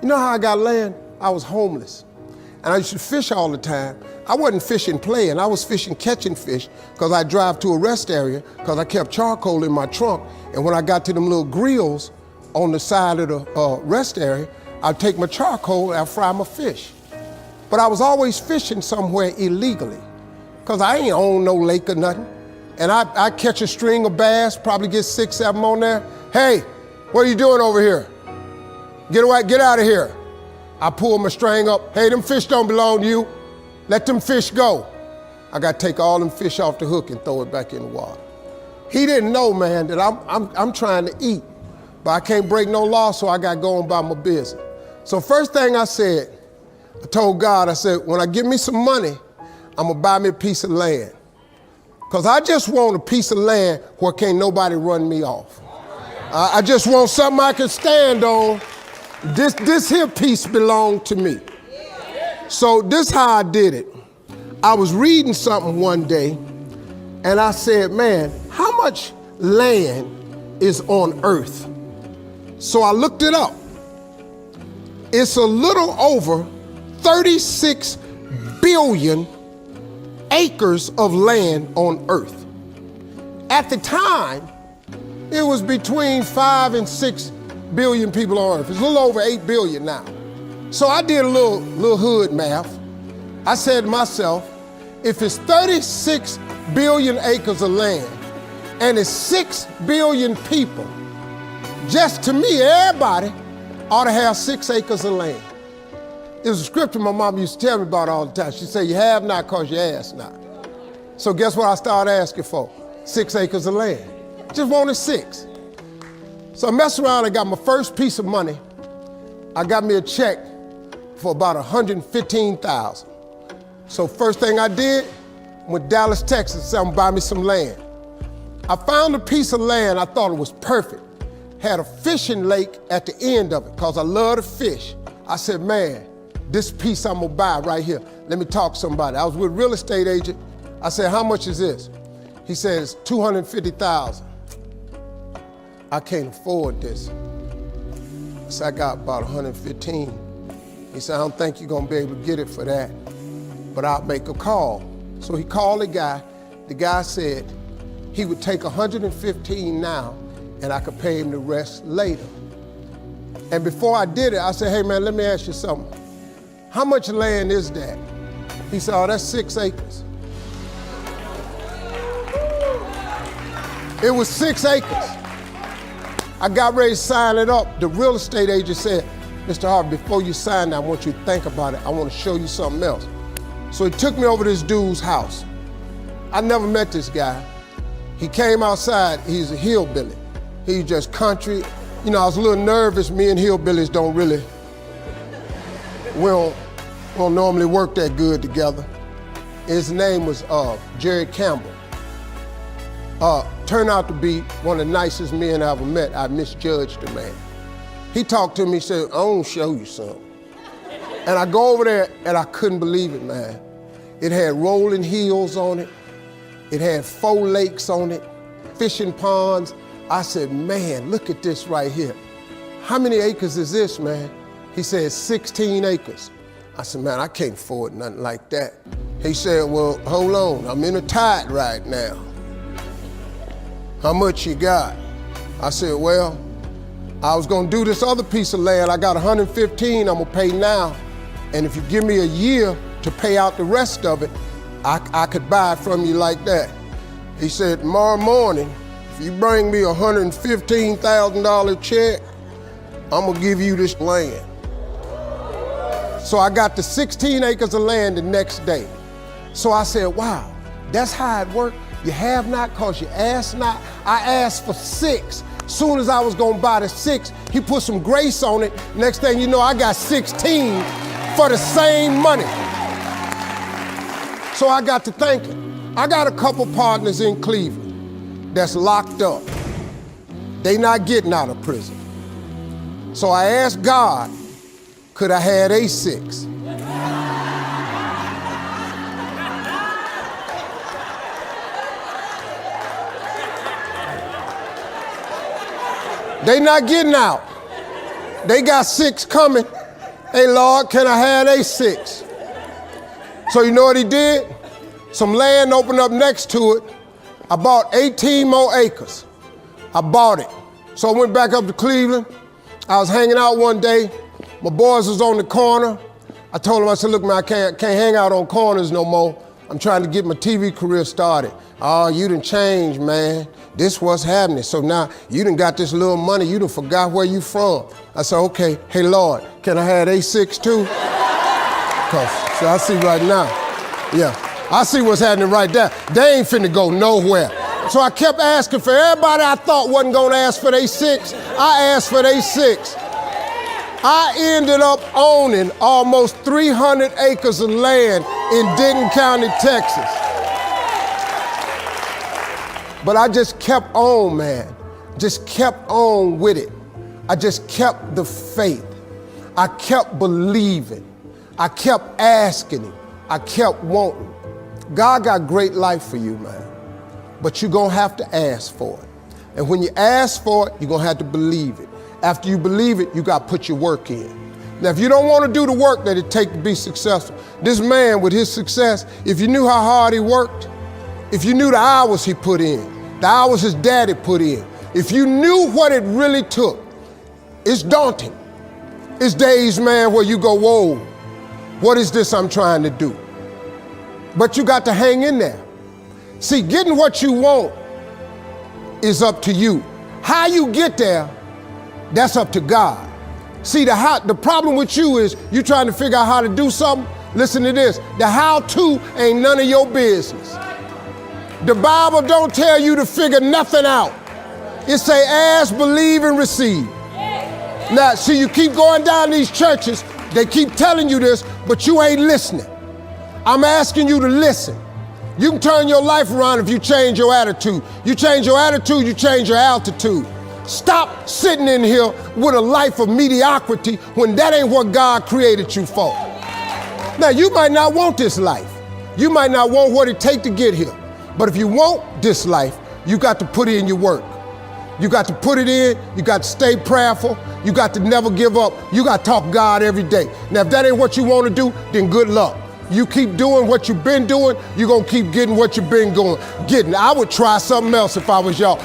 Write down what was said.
You know how I got land? I was homeless. And I used to fish all the time. I wasn't fishing playing, I was fishing catching fish because I drive to a rest area because I kept charcoal in my trunk. And when I got to them little grills on the side of the rest area, I'd take my charcoal and I'd fry my fish. But I was always fishing somewhere illegally because I ain't own no lake or nothing. And I catch a string of bass, probably get 6, 7 on there. Hey, what are you doing over here? Get away, get out of here. I pull my string up. Hey, them fish don't belong to you. Let them fish go. I got to take all them fish off the hook and throw it back in the water. He didn't know, man, that I'm trying to eat, but I can't break no law, so I got going by my business. So first thing I said, I told God, I said, when I get me some money, I'm gonna buy me a piece of land. Because I just want a piece of land where can't nobody run me off. I just want something I can stand on. This here piece belonged to me. So this how I did it. I was reading something one day and I said, man, how much land is on earth? So I looked it up. It's a little over 36 billion acres of land on earth. At the time, it was between 5 and 6 billion people on earth. It's a little over 8 billion now. So I did a little hood math. I said to myself, if it's 36 billion acres of land and it's 6 billion people, just to me, everybody ought to have 6 acres of land. It was a scripture my mom used to tell me about all the time. She said, you have not because you ask not. So guess what I started asking for? 6 acres of land. Just wanted 6. So I messed around and got my first piece of money. I got me a check for about $115,000. So first thing I did, went to Dallas, Texas, said I'm gonna buy me some land. I found a piece of land, I thought it was perfect. Had a fishing lake at the end of it, because I love to fish. I said, man, this piece I'm gonna buy right here. Let me talk to somebody. I was with a real estate agent. I said, how much is this? He says, $250,000. I can't afford this. So I got about 115. He said, I don't think you're gonna be able to get it for that, but I'll make a call. So he called the guy. The guy said he would take 115 now and I could pay him the rest later. And before I did it, I said, hey man, let me ask you something. How much land is that? He said, oh, that's 6 acres. It was 6 acres. I got ready to sign it up. The real estate agent said, Mr. Harvey, before you sign that, I want you to think about it. I want to show you something else. So he took me over to this dude's house. I never met this guy. He came outside, he's a hillbilly. He's just country. You know, I was a little nervous. Me and hillbillies don't really, we don't normally work that good together. His name was Jerry Campbell. Turned out to be one of the nicest men I ever met. I misjudged the man. He talked to me, said, I want to show you something. And I go over there and I couldn't believe it, man. It had rolling hills on it. It had 4 lakes on it, fishing ponds. I said, man, look at this right here. How many acres is this, man? He said, 16 acres. I said, man, I can't afford nothing like that. He said, well, hold on, I'm in a tide right now. How much you got? I said, well, I was gonna do this other piece of land. I got 115, I'm gonna pay now. And if you give me a year to pay out the rest of it, I could buy it from you like that. He said, tomorrow morning, if you bring me a $115,000 check, I'm gonna give you this land. So I got the 16 acres of land the next day. So I said, wow, that's how it worked. You have not because you ask not. I asked for 6. Soon as I was gonna buy the 6, he put some grace on it. Next thing you know, I got 16 for the same money. So I got to thinking. I got a couple partners in Cleveland that's locked up. They not getting out of prison. So I asked God, could I have a 6? They not getting out. They got 6 coming. Hey, Lord, can I have A6? So you know what he did? Some land opened up next to it. I bought 18 more acres. I bought it. So I went back up to Cleveland. I was hanging out one day. My boys was on the corner. I told them, I said, look, man, I can't hang out on corners no more. I'm trying to get my TV career started. Oh, you done changed, man. This what's happening. So now you done got this little money. You done forgot where you from. I said, okay, hey, Lord, can I have A6 too? So I see right now, yeah, I see what's happening right there. They ain't finna go nowhere. So I kept asking for everybody I thought wasn't gonna ask for their 6. I asked for their 6. I ended up owning almost 300 acres of land in Denton County, Texas. But I just kept on, man. Just kept on with it. I just kept the faith. I kept believing. I kept asking him. I kept wanting. God got great life for you, man. But you're gonna have to ask for it. And when you ask for it, you're gonna have to believe it. After you believe it, you gotta put your work in. Now, if you don't wanna do the work that it takes to be successful, this man with his success, if you knew how hard he worked, if you knew the hours he put in, the hours his daddy put in, if you knew what it really took, it's daunting. It's days, man, where you go, whoa, what is this I'm trying to do? But you got to hang in there. See, getting what you want is up to you. How you get there, that's up to God. See, the problem with you is you trying to figure out how to do something. Listen to this. The how-to ain't none of your business. The Bible don't tell you to figure nothing out. It say ask, believe, and receive. Now, see, you keep going down these churches, they keep telling you this, but you ain't listening. I'm asking you to listen. You can turn your life around if you change your attitude. You change your attitude, you change your altitude. Stop sitting in here with a life of mediocrity when that ain't what God created you for. Now, you might not want this life. You might not want what it takes to get here. But if you want this life, you got to put in your work. You got to put it in, you got to stay prayerful, you got to never give up, you got to talk God every day. Now, if that ain't what you want to do, then good luck. You keep doing what you've been doing, you're going to keep getting what you've been getting. I would try something else if I was y'all.